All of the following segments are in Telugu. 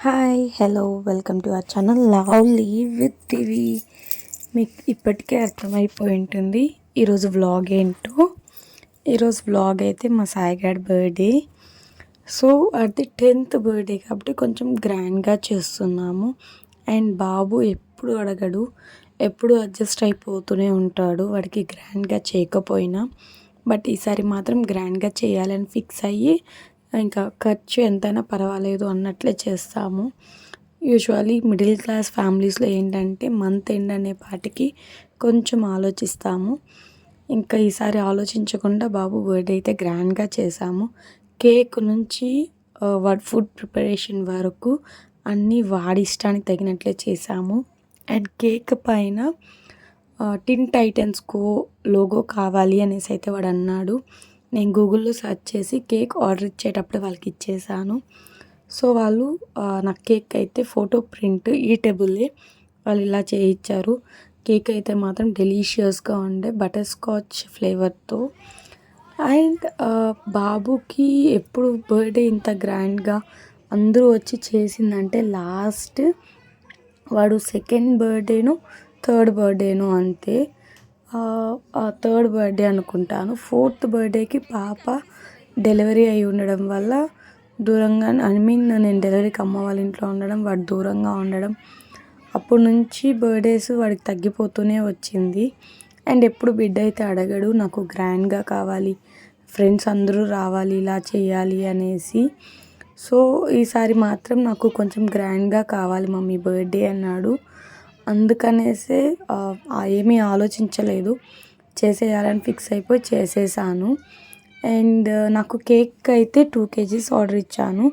Hi hello welcome to our channel lovely with TV. మీకు ఇప్పటికే అర్థమైపోయి ఉంటుంది ఈరోజు వ్లాగ్ ఏంటో. ఈరోజు వ్లాగ్ అయితే మా సాయిగాడి బర్త్డే. సో అది 10th బర్త్డే కాబట్టి కొంచెం గ్రాండ్గా చేస్తున్నాము. అండ్ బాబు ఎప్పుడు అడగడు, ఎప్పుడు అడ్జస్ట్ అయిపోతూనే ఉంటాడు వాడికి గ్రాండ్గా చేయకపోయినా. బట్ ఈసారి మాత్రం గ్రాండ్గా చేయాలని ఫిక్స్ అయ్యి ఇంకా ఖర్చు ఎంతైనా పర్వాలేదు అన్నట్లే చేస్తాము. యూజువలీ మిడిల్ క్లాస్ ఫ్యామిలీస్లో ఏంటంటే మంత్ ఎండ్ అనే పాటికి కొంచెం ఆలోచిస్తాము. ఇంకా ఈసారి ఆలోచించకుండా బాబు బర్త్డే అయితే గ్రాండ్గా చేసాము. కేక్ నుంచి వాడి ఫుడ్ ప్రిపరేషన్ వరకు అన్నీ వాడి ఇష్టానికి తగినట్లే చేసాము. అండ్ కేక్ పైన టిన్ టైటన్స్ కో లోగో కావాలి అనేసి అయితే వాడు అన్నాడు. నేను గూగుల్లో సెర్చ్ చేసి కేక్ ఆర్డర్ ఇచ్చేటప్పుడు వాళ్ళకి ఇచ్చేసాను. సో వాళ్ళు నాకు కేక్ అయితే ఫోటో ప్రింట్ ఈటబుల్లే వాళ్ళు ఇలా చేయించారు. కేక్ అయితే మాత్రం డెలీషియస్గా ఉండే బటర్ స్కాచ్ ఫ్లేవర్తో. అండ్ బాబుకి ఎప్పుడు బర్త్డే ఇంత గ్రాండ్గా అందరూ వచ్చి చేసిందంటే లాస్ట్ వాడు సెకండ్ బర్త్డేను థర్డ్ బర్త్డేను అంతే. థర్డ్ బర్త్డే అనుకుంటాను. ఫోర్త్ బర్త్డేకి పాప డెలివరీ అయి ఉండడం వల్ల దూరంగా నేను డెలివరీకి అమ్మ వాళ్ళ ఇంట్లో ఉండడం, వాడు దూరంగా ఉండడం, అప్పటి నుంచి బర్త్డేస్ వాడికి తగ్గిపోతూనే వచ్చింది. అండ్ ఎప్పుడు బిడ్డ అయితే అడగడు నాకు గ్రాండ్గా కావాలి, ఫ్రెండ్స్ అందరూ రావాలి, ఇలా చేయాలి అనేసి. సో ఈసారి మాత్రం నాకు కొంచెం గ్రాండ్గా కావాలి మమ్మీ బర్త్డే అన్నాడు. అందుకనేసే ఏమీ ఆలోచించలేదు, చేసేయాలని ఫిక్స్ అయిపోయి చేసేసాను. అండ్ నాకు కేక్ అయితే 2 kgs ఆర్డర్ ఇచ్చాను.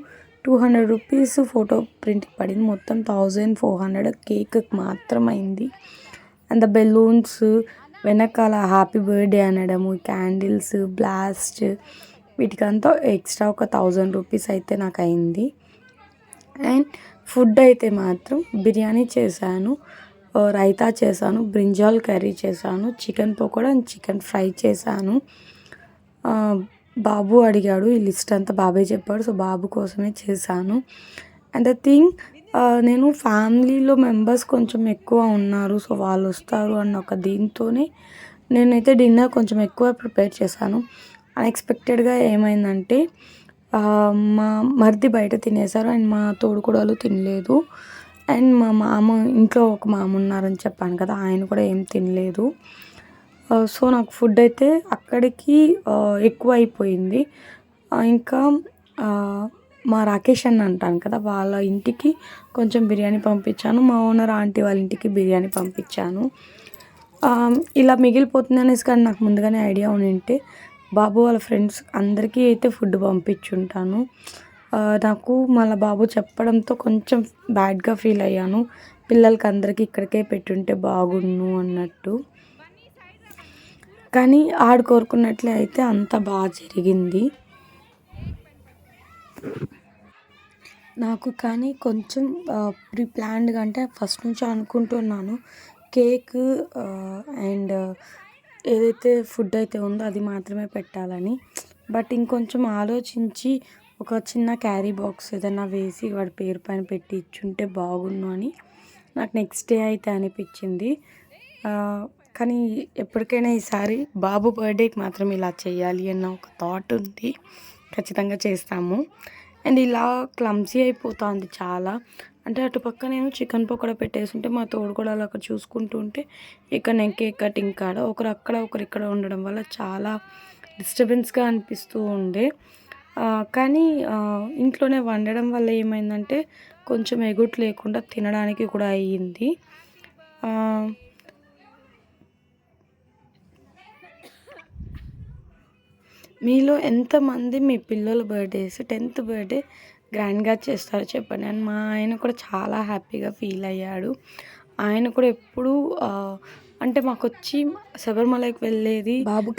200 రూపీస్ ఫోటో ప్రింట్కి పడింది. మొత్తం 1400 కేక్ మాత్రం అయింది. అండ్ బెలూన్స్ వెనకాల హ్యాపీ బర్త్డే అనడము, క్యాండిల్స్, బ్లాస్ట్, వీటికంతా ఎక్స్ట్రా ఒక 1000 రూపీస్ అయితే నాకు అయింది. అండ్ ఫుడ్ అయితే మాత్రం బిర్యానీ చేశాను, రైతా చేశాను, బ్రింజాల్ కర్రీ చేశాను, chicken pakoda and chicken fry చేశాను. బాబు అడిగాడు, ఈ లిస్ట్ అంతా బాబాయ్ చెప్పాడు, సో బాబు కోసమే చేశాను. అండ్ ద థింగ్, నేను ఫ్యామిలీలో మెంబర్స్ కొంచెం ఎక్కువ ఉన్నారు, సో వాళ్ళు వస్తారు అన్న ఒక దీంతోనే నేనైతే డిన్నర్ కొంచెం ఎక్కువ ప్రిపేర్ చేశాను. అన్ఎక్స్పెక్టెడ్గా ఏమైందంటే మా మరిది బయట తినేశారు అండ్ మా తోడుకోడలు తినలేదు. అండ్ మా మామ, ఇంట్లో ఒక మామ ఉన్నారని చెప్పాను కదా, ఆయన కూడా ఏం తినలేదు. సో నాకు ఫుడ్ అయితే అక్కడికి ఎక్కువ అయిపోయింది. ఇంకా మా రాకేష్ అన్న అంటాను కదా, వాళ్ళ ఇంటికి కొంచెం బిర్యానీ పంపించాను, మా ఓనర్ ఆంటీ వాళ్ళ ఇంటికి బిర్యానీ పంపించాను. ఇలా మిగిలిపోతుంది అనేసి కానీ నాకు ముందుగానే ఐడియా ఉంటే బాబు వాళ్ళ ఫ్రెండ్స్ అందరికీ అయితే ఫుడ్ పంపించుంటాను. నాకు మళ్ళీ బాబు చెప్పడంతో కొంచెం బ్యాడ్గా ఫీల్ అయ్యాను, పిల్లలకి అందరికీ ఇక్కడికే పెట్టుంటే బాగుండు అన్నట్టు. కానీ ఆడు కోరుకున్నట్లే అయితే అంత బాగా జరిగింది నాకు. కానీ కొంచెం ప్రీ ప్లాన్డ్గా అంటే ఫస్ట్ నుంచి అనుకుంటున్నాను కేక్ అండ్ ఏదైతే ఫుడ్ అయితే ఉందో అది మాత్రమే పెట్టాలని. బట్ ఇంకొంచెం ఆలోచించి ఒక చిన్న క్యారీ బాక్స్ ఏదైనా వేసి వాడి పేరు పైన పెట్టి ఇచ్చుంటే బాగుండు అని నాకు నెక్స్ట్ డే అయితే అనిపించింది. కానీ ఎప్పటికైనా ఈసారి బాబు బర్త్డేకి మాత్రం ఇలా చేయాలి అన్న ఒక థాట్ ఉంది, ఖచ్చితంగా చేస్తాము. అండ్ ఇలా క్లమ్సీ అయిపోతుంది చాలా. అంటే అటుపక్క నేను చికెన్ పకోడా పెట్టేస్తుంటే మా తోడుకోడలు అక్కడ చూసుకుంటూ ఉంటే ఇక్కడ నేను కేక్ కటింగ్ కాడ ఒకరు అక్కడ ఒకరు ఇక్కడ ఉండడం వల్ల చాలా డిస్టర్బెన్స్గా అనిపిస్తూ ఉండే. కానీ ఇంట్లోనే వండడం వల్ల ఏమైందంటే కొంచెం ఎగుటు లేకుండా తినడానికి కూడా అయ్యింది. మీలో ఎంతమంది మీ పిల్లల బర్త్డేస్ 10th బర్త్డే గ్రాండ్గా చేస్తారో చెప్పండి. అండ్ మా ఆయన కూడా చాలా హ్యాపీగా ఫీల్ అయ్యాడు. ఆయన కూడా ఎప్పుడు అంటే మాకు వచ్చి శబరిమలకి వెళ్ళేది బాబు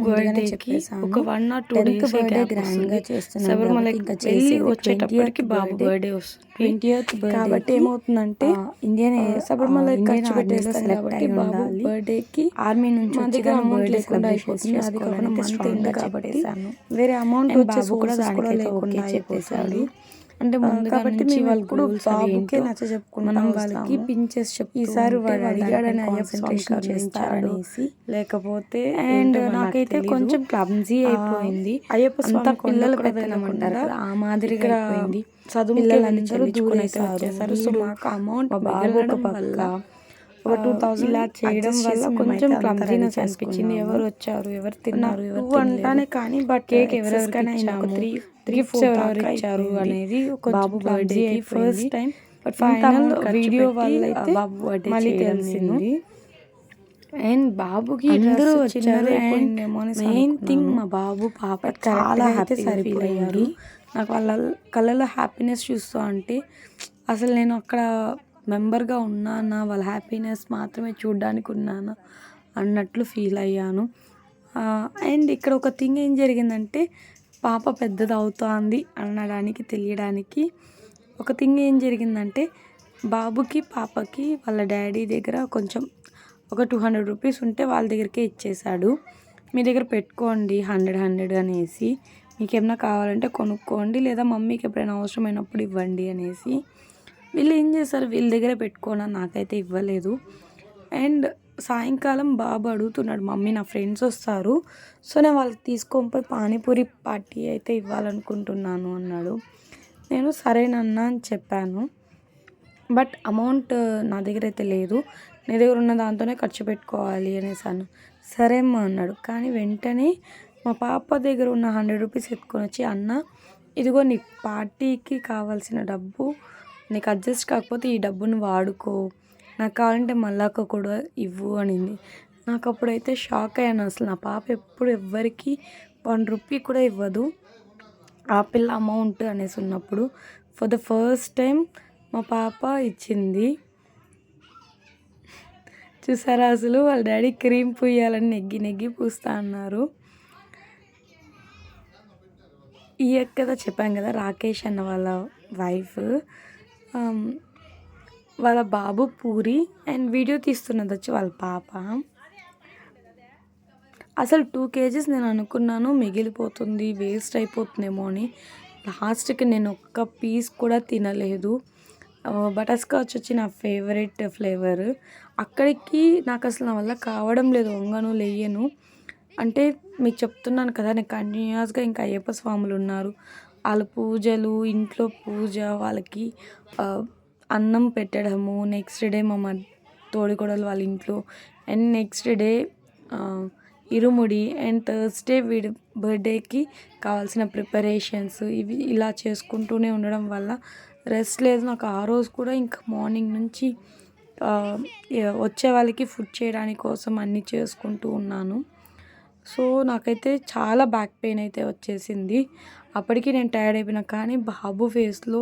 బర్త్డేకి ఒక 1 or 2 days గ్రాండ్గా చేస్తున్నాం. శబరిమలకి వెళ్ళి వచ్చేటప్పటికి బాబు బర్త్డే వస్తుంది కాబట్టి ఏమవుతుందంటే ఇండియన్ శబరిమలకి ఖర్చు పెట్టేస్తాం కాబట్టి బాబు బర్త్డేకి ఆర్మీ నుంచి మా దగ్గర అమౌంట్ లేకుండా అయిపోతుంది. అది కాకుండా మంత్ ఎండ్ కాబట్టి వేరే అమౌంట్ వచ్చేసి కూడా లేకుండా చెప్పేశాడు. అంటే ముందుగా కాబట్టి నుంచి మేము వాళ్ళ ఎప్పుడు గోల్స్ బాబుకే ఏంటో నచ్చ చెప్పుకుంటా మనం వస్తాము. వాళ్ళకి పించెస్ చెప్తూ ఈసారి ఉంటే వాడు వాళ్ళు అడిగాడని దానిపైన అయ్యప్ప స్వామి కాన్సన్ట్రేషన్ చేస్తారు కరుణించాడనేసి, లేకపోతే అండ్ ఏంటో మరి నాకు నాకైతే తెలీదు. కొంచెం క్లమ్జీ అయిపోయింది. అయ్యప్ప అంతా స్వామి పిల్లల కొండకు పెత్తనం అంటారు వెళ్ళకుండా కదా, ఆ మాదిరిగా ఇక్కడ అయిపోయింది. చదువుకే పిల్లలందరూ చెల్లించుకొని అయితే దూరేశారు. వచ్చేసారు. సో వీడు మాకు అమౌంట్ మా బాబు ఒక మిగలడం పక్క వల్ల ఒక 2000 ఇలా చేయడం అడ్జస్ట్ వల్ల చేసి కొంచెం మేమైతే అంతా రెడీ క్లమ్జీనెస్ అనిపించింది. చేసుకున్నాము. ఎవరు వచ్చారు, ఎవరు తిన్నారు, నాకు ఎవరు 2 తినలేదు, అంటానే కానీ బట్ కేక్ ఎక్సెస్ ఎవరెవరికి గానే అయింది. ఒక ఇచ్చాము, 3 గిఫ్ట్స్ 4 ఎవరెవరు దాకా ఇచ్చారు అయిపోయింది. అనేది బాబు కొంచెం క్లమ్జీ బర్త్డేకి అయిపోయింది. ఫస్ట్ టైం బట్ ఇంత ఫైనల్ అమౌంట్ ఖర్చు వీడియో పెట్టి వల్ల అయితే బాబు బర్త్డే మళ్ళీ చేయడం తెలిసింది. నేను. అండ్ బాబుకి అందరూ డ్రెస్ వచ్చారు. చిన్నది అండ్ అయిపోయిందేమో అనేసి మెయిన్ థింగ్ అనుకున్నాను. మా బాబు పాప బట్ చాలా కరెక్ట్గా అయితే హ్యాపీగా ఫీల్ అయ్యారు. సరిపోయింది. నాకు వాళ్ళ కళ్ళలో హ్యాపీనెస్ చూస్తూ అంటే అసలు నేను అక్కడ మెంబర్గా ఉన్నానా, వాళ్ళ హ్యాపీనెస్ మాత్రమే చూడడానికి ఉన్నానా అన్నట్లు ఫీల్ అయ్యాను. అండ్ ఇక్కడ ఒక థింగ్ ఏం జరిగిందంటే, పాప పెద్దది అవుతోంది అనడానికి తెలియడానికి ఒక థింగ్ ఏం జరిగిందంటే, బాబుకి పాపకి వాళ్ళ డాడీ దగ్గర కొంచెం ఒక 200 రూపీస్ ఉంటే వాళ్ళ దగ్గరికే ఇచ్చేశాడు. మీ దగ్గర పెట్టుకోండి 100 అనేసి, మీకేమైనా కావాలంటే కొనుక్కోండి, లేదా మమ్మీకి ఎప్పుడైనా అవసరమైనప్పుడు ఇవ్వండి అనేసి. వీళ్ళు ఏం చేశారు, వీళ్ళ దగ్గరే పెట్టుకోనా, నాకైతే ఇవ్వలేదు. అండ్ సాయంకాలం బాబు అడుగుతున్నాడు, మమ్మీ నా ఫ్రెండ్స్ వస్తారు, సో నేను వాళ్ళకి తీసుకొని పోయి పానీపూరి పార్టీ అయితే ఇవ్వాలనుకుంటున్నాను అన్నాడు. నేను సరేనన్నా అని చెప్పాను. బట్ అమౌంట్ నా దగ్గర అయితే లేదు, నీ దగ్గర ఉన్న దాంతోనే ఖర్చు పెట్టుకోవాలి అనేసాను. సరే అమ్మా అన్నాడు. కానీ వెంటనే మా పాప దగ్గర ఉన్న 100 రూపీస్ ఎత్తుకొని వచ్చి, అన్న ఇదిగో నీ పార్టీకి కావాల్సిన డబ్బు, నీకు అడ్జస్ట్ కాకపోతే ఈ డబ్బును వాడుకో, నాకు కావాలంటే మళ్ళాక కూడా ఇవ్వు అనింది. నాకు అప్పుడైతే షాక్ అయ్యాను. అసలు నా పాప ఎప్పుడు ఎవ్వరికి 1 రూపీ కూడా ఇవ్వదు, ఆ పిల్ల అమౌంట్ అనేసి ఉన్నప్పుడు ఫర్ ద ఫస్ట్ టైం మా పాప ఇచ్చింది. చూసారా, అసలు వాళ్ళ డాడీ క్రీమ్ పూయాలని నెగ్గి నెగ్గి పూస్తా అన్నారు. ఈ కదా చెప్పాను కదా, రాకేష్ అన్న వాళ్ళ వైఫ్, వాళ్ళ బాబు పూరి అండ్ వీడియో తీస్తున్నది వచ్చి వాళ్ళ పాప. అసలు 2 kgs నేను అనుకున్నాను మిగిలిపోతుంది, వేస్ట్ అయిపోతుందేమో అని. లాస్ట్కి నేను ఒక్క పీస్ కూడా తినలేదు. బటర్ స్కాచ్ వచ్చి నా ఫేవరెట్ ఫ్లేవర్. అక్కడికి నాకు అసలు నా వల్ల కావడం లేదు, వంగను లేయను. అంటే మీకు చెప్తున్నాను కదా, నేను కంటిన్యూస్గా ఇంకా అయ్యప్ప స్వాములు ఉన్నారు, వాళ్ళ పూజలు, ఇంట్లో పూజ, వాళ్ళకి అన్నం పెట్టడము, నెక్స్ట్ డే మా తోడికోడలు వాళ్ళ ఇంట్లో, and next day irumudi, and Thursday వీడి బర్త్డేకి కావాల్సిన ప్రిపరేషన్స్, ఇవి ఇలా చేసుకుంటూనే ఉండడం వల్ల రెస్ట్ లేదు నాకు. ఆ రోజు కూడా ఇంకా మార్నింగ్ నుంచి వచ్చే వాళ్ళకి ఫుడ్ చేయడానికి కోసం అన్నీ చేసుకుంటూ ఉన్నాను. సో నాకైతే చాలా బ్యాక్ పెయిన్ అయితే వచ్చేసింది. అప్పటికి నేను టైర్డ్ అయిపోయినా, కానీ బాబు ఫేస్లో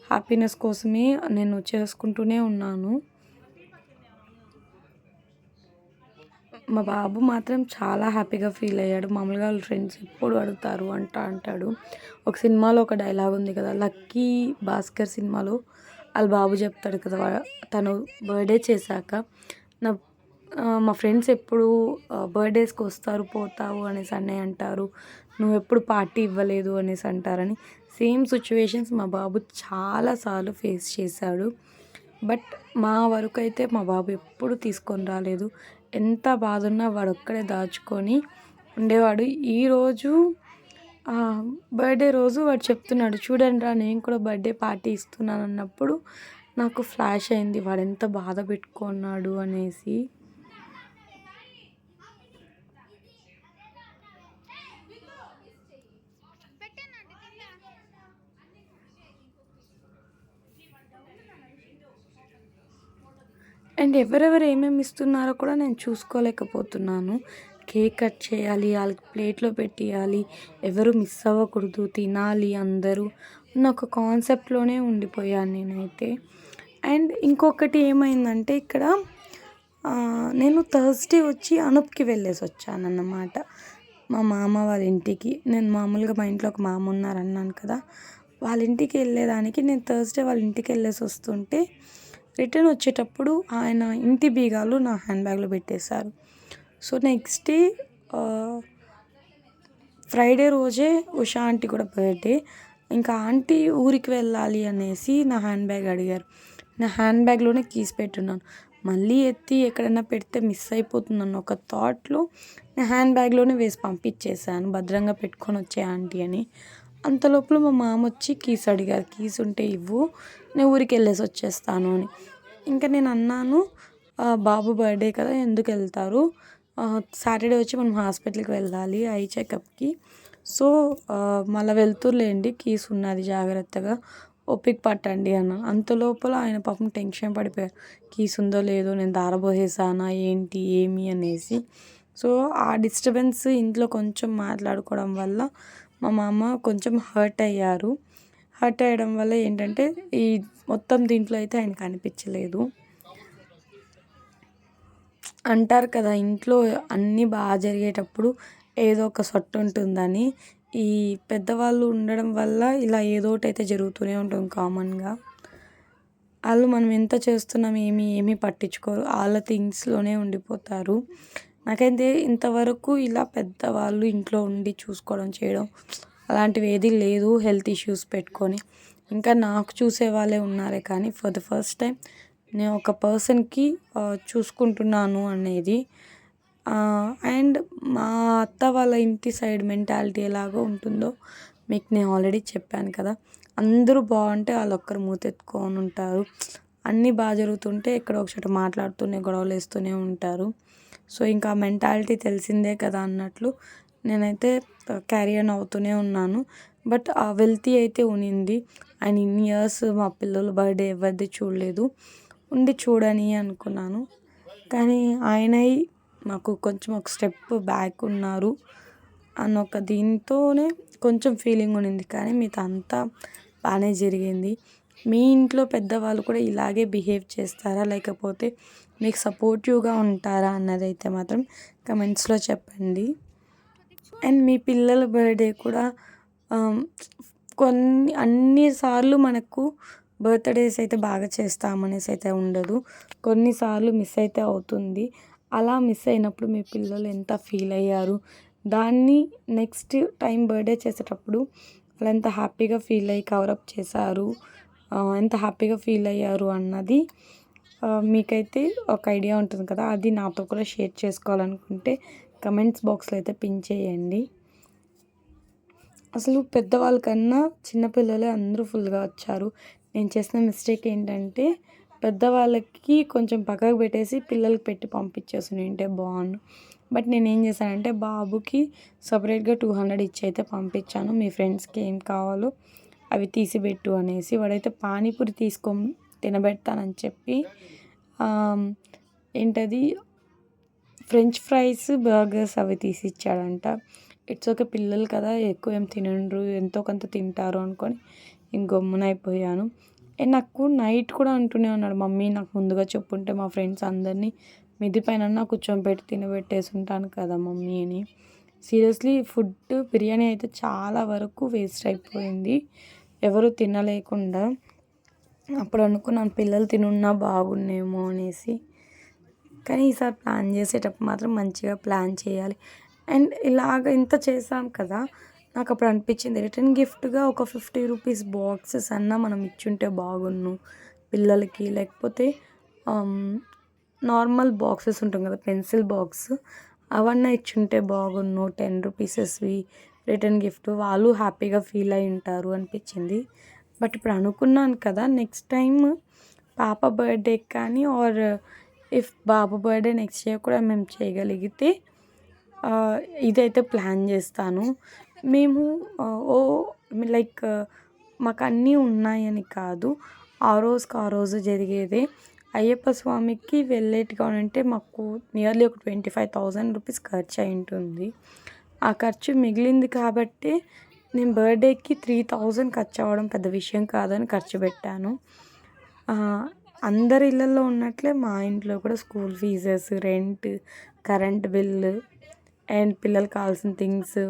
హ్యాపీనెస్ కోసమే నేను చేసుకుంటూనే ఉన్నాను. మా బాబు మాత్రం చాలా హ్యాపీగా ఫీల్ అయ్యాడు. మామూలుగా వాళ్ళ ఫ్రెండ్స్ ఎప్పుడు అడుగుతారు అంటాడు. ఒక సినిమాలో ఒక డైలాగ్ ఉంది కదా, లక్కీ భాస్కర్ సినిమాలో వాళ్ళ బాబు చెప్తాడు కదా, తను బర్త్డే చేశాక మా ఫ్రెండ్స్ ఎప్పుడు బర్త్డేస్కి వస్తారు పోతావు అనేసి అన్నయ్య అంటారు, నువ్వు ఎప్పుడు పార్టీ ఇవ్వలేదు అనేసి అంటారని. సేమ్ సిచ్యువేషన్స్ మా బాబు చాలాసార్లు ఫేస్ చేశాడు. బట్ మా వరకు అయితే మా బాబు ఎప్పుడు తీసుకొని రాలేదు. ఎంత బాధ ఉన్నా వాడు ఒక్కడే దాచుకొని ఉండేవాడు. ఈరోజు బర్త్డే రోజు వాడు చెప్తున్నాడు, చూడండి రా నేను కూడా బర్త్డే పార్టీ ఇస్తున్నాను అన్నప్పుడు నాకు ఫ్లాష్ అయింది, వాడు ఎంత బాధ పెట్టుకున్నాడు అనేసి. అండ్ ఎవరెవరు ఏమేమి ఇస్తున్నారో కూడా నేను చూసుకోలేకపోతున్నాను. కేక్ కట్ చేయాలి, వాళ్ళకి ప్లేట్లో పెట్టియాలి, ఎవరు మిస్ అవ్వకూడదు, తినాలి అందరూ అన్న ఒక కాన్సెప్ట్లోనే ఉండిపోయాను నేనైతే. అండ్ ఇంకొకటి ఏమైందంటే, ఇక్కడ నేను థర్స్డే వచ్చి అనూప్కి వెళ్ళేసి వచ్చానన్నమాట, మా మామ వాళ్ళ ఇంటికి. నేను మామూలుగా మా ఇంట్లో ఒక మామ ఉన్నారు అన్నాను కదా, వాళ్ళ ఇంటికి వెళ్ళేదానికి నేను థర్స్డే వాళ్ళ ఇంటికి వెళ్ళేసి వస్తుంటే, రిటర్న్ వచ్చేటప్పుడు ఆయన ఇంటి బీగాలు నా హ్యాండ్ బ్యాగ్లో పెట్టేశారు. సో నెక్స్ట్ డే ఫ్రైడే రోజే ఉషా ఆంటీ కూడా బర్త్డే. ఇంకా ఆంటీ ఊరికి వెళ్ళాలి అనేసి నా హ్యాండ్ బ్యాగ్ అడిగారు. నా హ్యాండ్ బ్యాగ్లోనే కీస్ పెట్టున్నాను. మళ్ళీ ఎత్తి ఎక్కడైనా పెడితే మిస్ అయిపోతుందన్న ఒక థాట్లో నా హ్యాండ్ బ్యాగ్లోనే వేసి పంపించేశాను, భద్రంగా పెట్టుకొని వచ్చే ఆంటీ అని. అంతలోపల మా మామ వచ్చి కీస్ అడిగారు. కీస్ ఉంటే ఇవ్వు, నేను ఊరికి వెళ్ళేసి వచ్చేస్తాను అని. ఇంకా నేను అన్నాను, బాబు బర్త్డే కదా, ఎందుకు వెళ్తారు, సాటర్డే వచ్చి మనం హాస్పిటల్కి వెళ్ళాలి ఐ చెకప్కి, సో మళ్ళీ వెళ్తుర్లేండి, కీస్ ఉన్నది జాగ్రత్తగా ఓపిక పట్టండి అన్నాను. అంతలోపల ఆయన పాపం టెన్షన్ పడిపోయారు, కీస్ ఉందో లేదో, నేను దారబోసేసానా ఏంటి ఏమి అనేసి. సో ఆ డిస్టర్బెన్స్ ఇంట్లో కొంచెం మాట్లాడుకోవడం వల్ల మా మామ కొంచెం హర్ట్ అయ్యారు. హర్ట్ అయ్యడం వల్ల ఏంటంటే ఈ మొత్తం దీంట్లో అయితే ఆయనకు అనిపించలేదు. అంటారు కదా, ఇంట్లో అన్నీ బాగా జరిగేటప్పుడు ఏదో ఒక సొట్టు ఉంటుందని. ఈ పెద్దవాళ్ళు ఉండడం వల్ల ఇలా ఏదో ఒకటి అయితే జరుగుతూనే ఉంటుంది కామన్గా. వాళ్ళు మనం ఎంత చేస్తున్నాం ఏమీ పట్టించుకోరు, వాళ్ళ థింగ్స్లోనే ఉండిపోతారు. నాకైతే ఇంతవరకు ఇలా పెద్దవాళ్ళు ఇంట్లో ఉండి చూసుకోవడం చేయడం అలాంటివి ఏదీ లేదు, హెల్త్ ఇష్యూస్ పెట్టుకొని. ఇంకా నాకు చూసే వాళ్ళే ఉన్నారే కానీ ఫర్ ద ఫస్ట్ టైం నేను ఒక పర్సన్కి చూసుకుంటున్నాను అనేది. అండ్ మా అత్త వాళ్ళ ఇంటి సైడ్ మెంటాలిటీ ఎలాగో ఉంటుందో మీకు నేను ఆల్రెడీ చెప్పాను కదా. అందరూ బాగుంటే వాళ్ళు ఒక్కరు మూతెత్తుకొని ఉంటారు, అన్నీ బాగా జరుగుతుంటే ఎక్కడో ఒక చోట మాట్లాడుతూనే గొడవలు వేస్తూనే ఉంటారు. సో ఇంకా మెంటాలిటీ తెలిసిందే కదా అన్నట్లు నేనైతే క్యారీ ఆన్ అవుతూనే ఉన్నాను. బట్ ఆ వెల్తీ అయితే ఉనింది. అండ్ ఇన్ని ఇయర్స్ మా పిల్లల బర్త్డే ఎవరిది చూడలేదు, ఉండి చూడని అనుకున్నాను. కానీ ఆయనై మాకు కొంచెం ఒక స్టెప్ బ్యాక్ ఉన్నారు అన్న ఒక దీంతోనే కొంచెం ఫీలింగ్ ఉండింది. కానీ మీతో అంతా బాగానే జరిగింది. మీ ఇంట్లో పెద్దవాళ్ళు కూడా ఇలాగే బిహేవ్ చేస్తారా, లేకపోతే మీకు సపోర్టివ్గా ఉంటారా అన్నదైతే మాత్రం కమెంట్స్లో చెప్పండి. అండ్ మీ పిల్లల బర్త్డే కూడా అన్నిసార్లు మనకు బర్త్డేస్ అయితే బాగా చేస్తామనేసి అయితే ఉండదు, కొన్నిసార్లు మిస్ అయితే అవుతుంది. అలా మిస్ అయినప్పుడు మీ పిల్లలు ఎంత ఫీల్ అయ్యారు, దాన్ని నెక్స్ట్ టైం బర్త్డే చేసేటప్పుడు వాళ్ళు ఎంత హ్యాపీగా ఫీల్ అయ్యి కవరప్ చేశారు, ఎంత హ్యాపీగా ఫీల్ అయ్యారు అన్నది మీకైతే ఒక ఐడియా ఉంటుంది కదా. అది నాతో కూడా షేర్ చేసుకోవాలనుకుంటే కమెంట్స్ బాక్స్లో అయితే పిన్ చేయండి. అసలు పెద్దవాళ్ళ కన్నా చిన్నపిల్లలే అందరూ ఫుల్గా వచ్చారు. నేను చేసిన మిస్టేక్ ఏంటంటే పెద్దవాళ్ళకి కొంచెం పక్కకు పెట్టేసి పిల్లలకి పెట్టి పంపించేసి ఉంటే బాగుండు. బట్ నేను ఏం చేశానంటే బాబుకి సపరేట్గా 200 ఇచ్చి అయితే పంపించాను, మీ ఫ్రెండ్స్కి ఏం కావాలో అవి తీసిపెట్టు అనేసి. వాడైతే పానీపూరి తినబెడతానని చెప్పి ఏంటది ఫ్రెంచ్ ఫ్రైస్ బర్గర్స్ అవి తీసి ఇచ్చాడంట. ఇట్స్ ఓకే, పిల్లలు కదా ఎక్కువ ఏం తినరు, ఎంతో కొంత తింటారు అనుకొని గమ్మునైపోయాను. అండ్ నాకు నైట్ కూడా అంటూనే ఉన్నాడు, మమ్మీ నాకు ముందుగా చెప్పుంటే మా ఫ్రెండ్స్ అందరినీ మిద్ది పైన కూర్చోబెట్టి తినబెట్టేసి ఉంటాను కదా మమ్మీ అని. సీరియస్లీ ఫుడ్ బిర్యానీ అయితే చాలా వరకు వేస్ట్ అయిపోయింది, ఎవరు తినలేకుండా. అప్పుడు అనుకున్నాను పిల్లలు తినున్నా బాగున్నేమో అనేసి. కానీ ఈసారి ప్లాన్ చేసేటప్పుడు మాత్రం మంచిగా ప్లాన్ చేయాలి. అండ్ ఇలాగ ఇంత చేసాం కదా, నాకు అప్పుడు అనిపించింది రిటర్న్ గిఫ్ట్గా ఒక 50 రూపీస్ బాక్సెస్ అన్నా మనం ఇచ్చుంటే బాగున్ను పిల్లలకి. లేకపోతే నార్మల్ బాక్సెస్ ఉంటుంది కదా, పెన్సిల్ బాక్స్, అవన్నీ ఇచ్చుంటే బాగున్ను 10 రూపీసెస్వి రిటర్న్ గిఫ్ట్, వాళ్ళు హ్యాపీగా ఫీల్ అయి ఉంటారు అనిపించింది. బట్ ఇప్పుడు అనుకున్నాను కదా, నెక్స్ట్ టైం పాప బర్త్డే కానీ ఆర్ ఇఫ్ బాబు బర్త్డే నెక్స్ట్ ఇయర్ కూడా మేము చేయగలిగితే ఇదైతే ప్లాన్ చేస్తాను. మేము లైక్ మాకు అన్నీ ఉన్నాయని కాదు, ఆ రోజు జరిగేదే. అయ్యప్ప స్వామికి వెళ్ళేట్టుగా అంటే మాకు నియర్లీ ఒక 25,000 రూపీస్ ఖర్చు అయి ఉంటుంది. ఆ ఖర్చు మిగిలింది కాబట్టి నేను బర్త్డేకి 3,000 ఖర్చు అవ్వడం పెద్ద విషయం కాదని ఖర్చు పెట్టాను. అందరి ఇళ్ళల్లో ఉన్నట్లే మా ఇంట్లో కూడా school fees, rent, current bill and పిల్లలకు కావాల్సిన థింగ్స్,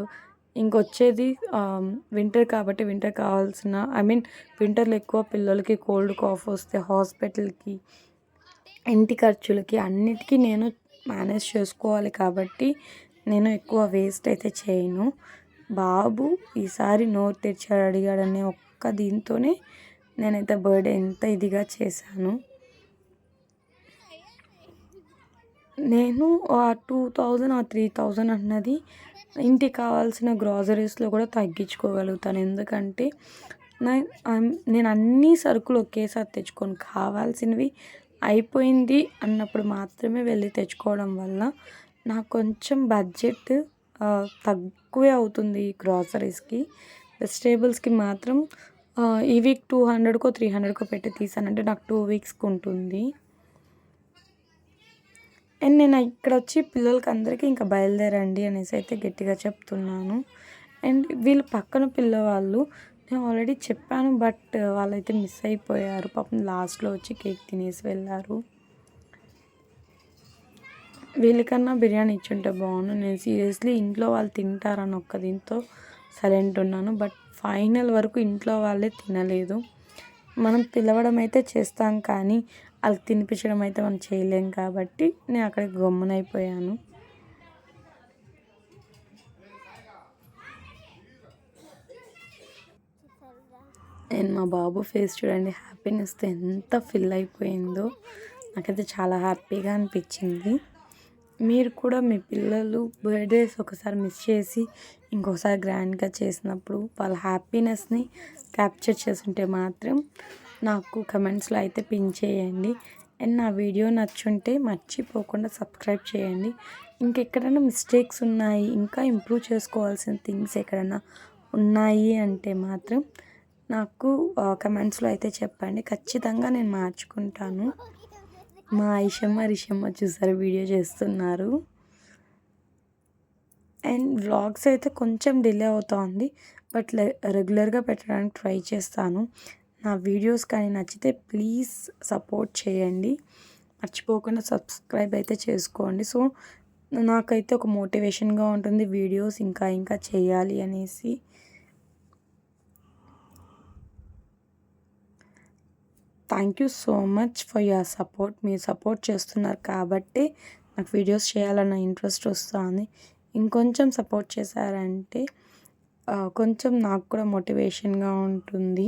ఇంకొచ్చేది వింటర్ కాబట్టి వింటర్ కావాల్సిన వింటర్లో ఎక్కువ పిల్లలకి కోల్డ్ కాఫ్ వస్తే హాస్పిటల్కి, ఇంటి ఖర్చులకి అన్నిటికీ నేను మేనేజ్ చేసుకోవాలి కాబట్టి నేను ఎక్కువ వేస్ట్ అయితే చేయను. బాబు ఈసారి నోరు తెరిచాడు అడిగాడనే ఒక్క దీంతోనే నేనైతే బర్త్డే ఎంత ఇదిగా చేశాను. నేను 2000 3000 అన్నది ఇంటికి కావాల్సిన గ్రాసరీస్లో కూడా తగ్గించుకోగలుగుతాను. ఎందుకంటే నేను అన్ని సరుకులు ఒకేసారి తెచ్చుకోను. కావాల్సినవి అయిపోయింది అన్నప్పుడు మాత్రమే వెళ్ళి తెచ్చుకోవడం వల్ల నాకు కొంచెం బడ్జెట్ తక్కువే అవుతుంది గ్రాసరీస్కి. వెజిటేబుల్స్కి మాత్రం ఈ వీక్ 200కో 300కో పెట్టి తీసానంటే నాకు 2 వీక్స్కి ఉంటుంది. అండ్ నేను ఇక్కడ వచ్చి పిల్లలకి అందరికీ ఇంకా బయలుదేరండి అనేసి అయితే గట్టిగా చెప్తున్నాను. అండ్ వీళ్ళు పక్కన పిల్లవాళ్ళు నేను ఆల్రెడీ చెప్పాను, బట్ వాళ్ళైతే మిస్ అయిపోయారు. పాపం లాస్ట్లో వచ్చి కేక్ తినేసి వెళ్ళారు. వీళ్ళకన్నా బిర్యానీ ఇచ్చుంటే బాగుండు. నేను సీరియస్లీ ఇంట్లో వాళ్ళు తింటారని ఒక్క దీంతో సైలెంట్ ఉన్నాను. బట్ ఫైనల్ వరకు ఇంట్లో వాళ్ళే తినలేదు. మనం పిలవడం అయితే చేస్తాం, కానీ వాళ్ళకి తినిపించడం అయితే మనం చేయలేం కాబట్టి నేను అక్కడికి గమ్మునైపోయాను. అండ్ మా బాబు ఫేస్ చూడండి, హ్యాపీనెస్తో ఎంత ఫిల్ అయిపోయిందో. నాకైతే చాలా హ్యాపీగా అనిపించింది. మీరు కూడా మీ పిల్లలు బర్త్డేస్ ఒకసారి మిస్ చేసి ఇంకోసారి గ్రాండ్గా చేసినప్పుడు వాళ్ళ హ్యాపీనెస్ని క్యాప్చర్ చేస్తుంటే మాత్రం నాకు కమెంట్స్లో అయితే పిన్ చేయండి. అండ్ నా వీడియో నచ్చుంటే మర్చిపోకుండా సబ్స్క్రైబ్ చేయండి. ఇంకెక్కడైనా మిస్టేక్స్ ఉన్నాయి, ఇంకా ఇంప్రూవ్ చేసుకోవాల్సిన థింగ్స్ ఎక్కడైనా ఉన్నాయి అంటే మాత్రం నాకు కమెంట్స్లో అయితే చెప్పండి. ఖచ్చితంగా నేను మార్చుకుంటాను. మా రిషమ్మ చూసారు వీడియో చేస్తున్నారు. అండ్ వ్లాగ్స్ అయితే కొంచెం డిలే అవుతుంది, బట్ రెగ్యులర్గా పెట్టడానికి ట్రై చేస్తాను. నా వీడియోస్ కానీ నచ్చితే ప్లీజ్ సపోర్ట్ చేయండి. మర్చిపోకుండా సబ్స్క్రైబ్ అయితే చేసుకోండి. సో నాకైతే ఒక మోటివేషన్గా ఉంటుంది వీడియోస్ ఇంకా చేయాలి అనేసి. Thank you so much for your support. మీరు సపోర్ట్ చేస్తున్నారు కాబట్టి నాకు వీడియోస్ చేయాలన్న ఇంట్రెస్ట్ వస్తుంది. ఇంకొంచెం సపోర్ట్ చేశారంటే కొంచెం నాకు కూడా మోటివేషన్గా ఉంటుంది.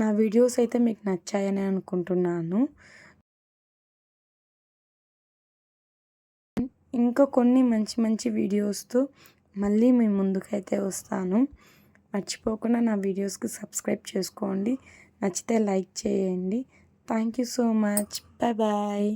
నా వీడియోస్ అయితే మీకు నచ్చాయని అనుకుంటున్నాను. ఇంకా కొన్ని మంచి వీడియోస్తో మళ్ళీ మీ ముందుకైతే వస్తాను. మర్చిపోకుండా నా వీడియోస్కి సబ్స్క్రైబ్ చేసుకోండి. నచ్చితే లైక్ చేయండి. Thank you so much. Bye.